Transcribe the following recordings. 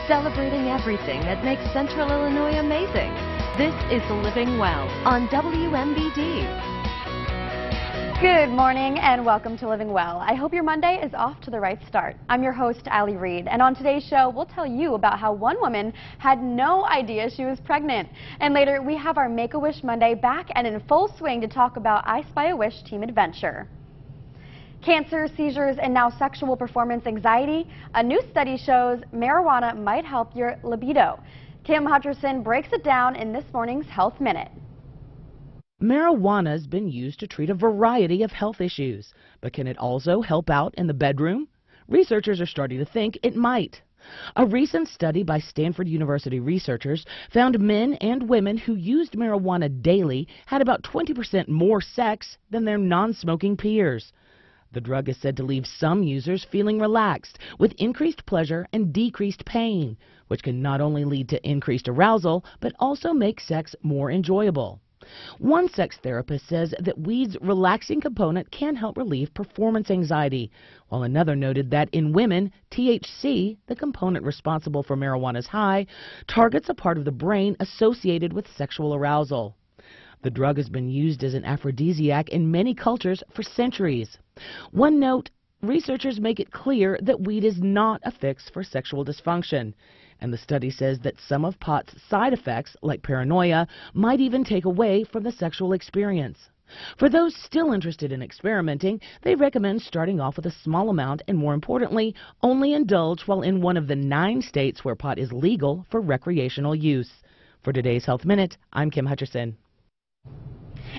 celebrating everything that makes Central Illinois amazing. This is Living Well on WMBD. Good morning and welcome to Living Well. I hope your Monday is off to the right start. I'm your host, Reid, and on today's show, we'll tell you about how one woman had no idea she was pregnant. And later, we have our Make-A-Wish Monday back and in full swing to talk about I Spy a Wish team adventure. Cancer, seizures, and now sexual performance anxiety. A new study shows marijuana might help your libido. Kim Hutcherson breaks it down in this morning's Health Minute. Marijuana has been used to treat a variety of health issues, but can it also help out in the bedroom? Researchers are starting to think it might. A recent study by Stanford University researchers found men and women who used marijuana daily had about 20% more sex than their non-smoking peers. The drug is said to leave some users feeling relaxed, with increased pleasure and decreased pain, which can not only lead to increased arousal, but also make sex more enjoyable. One sex therapist says that weed's relaxing component can help relieve performance anxiety, while another noted that in women, THC, the component responsible for marijuana's high, targets a part of the brain associated with sexual arousal. The drug has been used as an aphrodisiac in many cultures for centuries. One note, researchers make it clear that weed is not a fix for sexual dysfunction. And the study says that some of pot's side effects, like paranoia, might even take away from the sexual experience. For those still interested in experimenting, they recommend starting off with a small amount and, more importantly, only indulge while in one of the 9 states where pot is legal for recreational use. For today's Health Minute, I'm Kim Hutcherson.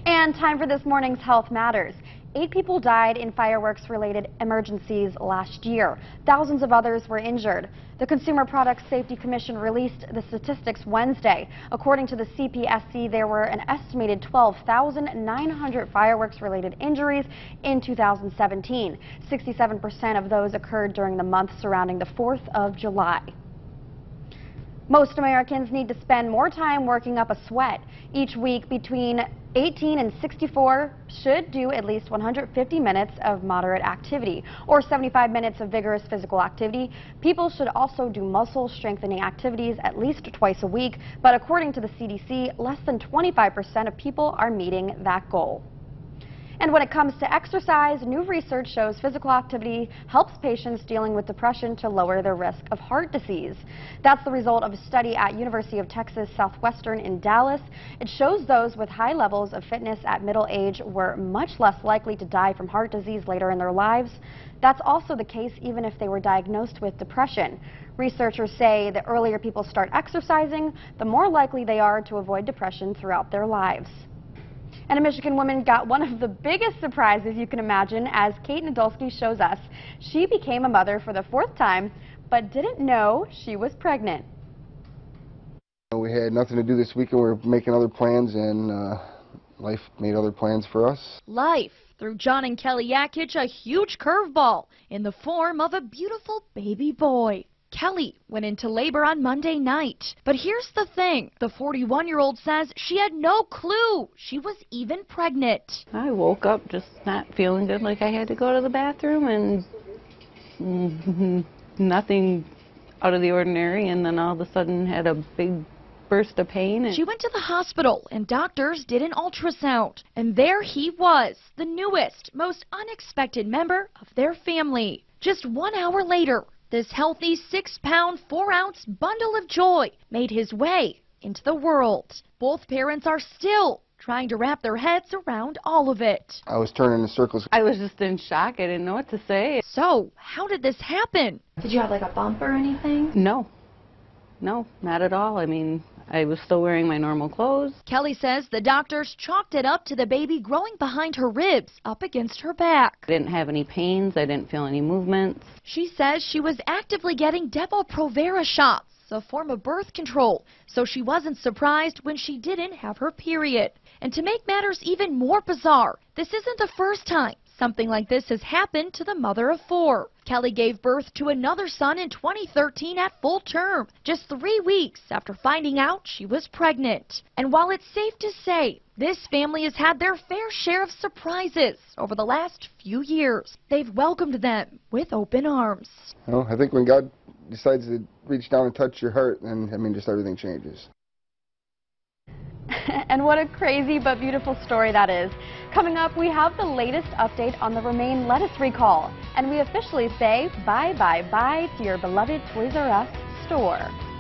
And time for this morning's Health Matters. 8 people died in fireworks-related emergencies last year. Thousands of others were injured. The Consumer Product Safety Commission released the statistics Wednesday. According to the CPSC, there were an estimated 12,900 fireworks-related injuries in 2017. 67% of those occurred during the month surrounding the 4th of July. Most Americans need to spend more time working up a sweat. Each week between 18 and 64 should do at least 150 minutes of moderate activity or 75 minutes of vigorous physical activity. People should also do muscle strengthening activities at least twice a week, but according to the CDC, less than 25% of people are meeting that goal. And when it comes to exercise, new research shows physical activity helps patients dealing with depression to lower their risk of heart disease. That's the result of a study at University of Texas Southwestern in Dallas. It shows those with high levels of fitness at middle age were much less likely to die from heart disease later in their lives. That's also the case even if they were diagnosed with depression. Researchers say the earlier people start exercising, the more likely they are to avoid depression throughout their lives. And a Michigan woman got one of the biggest surprises you can imagine as Kate Nadolski shows us. She became a mother for the 4th time, but didn't know she was pregnant. We had nothing to do this weekend. We were making other plans, and life made other plans for us. Life threw John and Kelly Yakich a huge curveball in the form of a beautiful baby boy. Kelly went into labor on Monday night. But here's the thing. The 41-year-old says she had no clue she was even pregnant. I woke up just not feeling good, like I had to go to the bathroom, and nothing out of the ordinary, and then all of a sudden had a big burst of pain. She went to the hospital, and doctors did an ultrasound. And there he was, the newest, most unexpected member of their family. Just 1 hour later, this healthy 6-pound, 4-ounce bundle of joy made his way into the world. Both parents are still trying to wrap their heads around all of it. I was turning in circles. I was just in shock. I didn't know what to say. So, how did this happen? Did you have like a bump or anything? No, not at all. I mean, I was still wearing my normal clothes. Kelly says the doctors chalked it up to the baby growing behind her ribs, up against her back. I didn't have any pains. I didn't feel any movements. She says she was actively getting Depo-Provera shots, a form of birth control, so she wasn't surprised when she didn't have her period. And to make matters even more bizarre, this isn't the first time something like this has happened to the mother of 4. Kelly gave birth to another son in 2013 at full term, just 3 weeks after finding out she was pregnant. And while it's safe to say this family has had their fair share of surprises over the last few years, they've welcomed them with open arms. Well, I think when God decides to reach down and touch your heart, then, I mean, just everything changes. And what a crazy but beautiful story that is. Coming up, we have the latest update on the Romaine lettuce recall. And we officially say bye-bye-bye to your beloved Toys R Us store.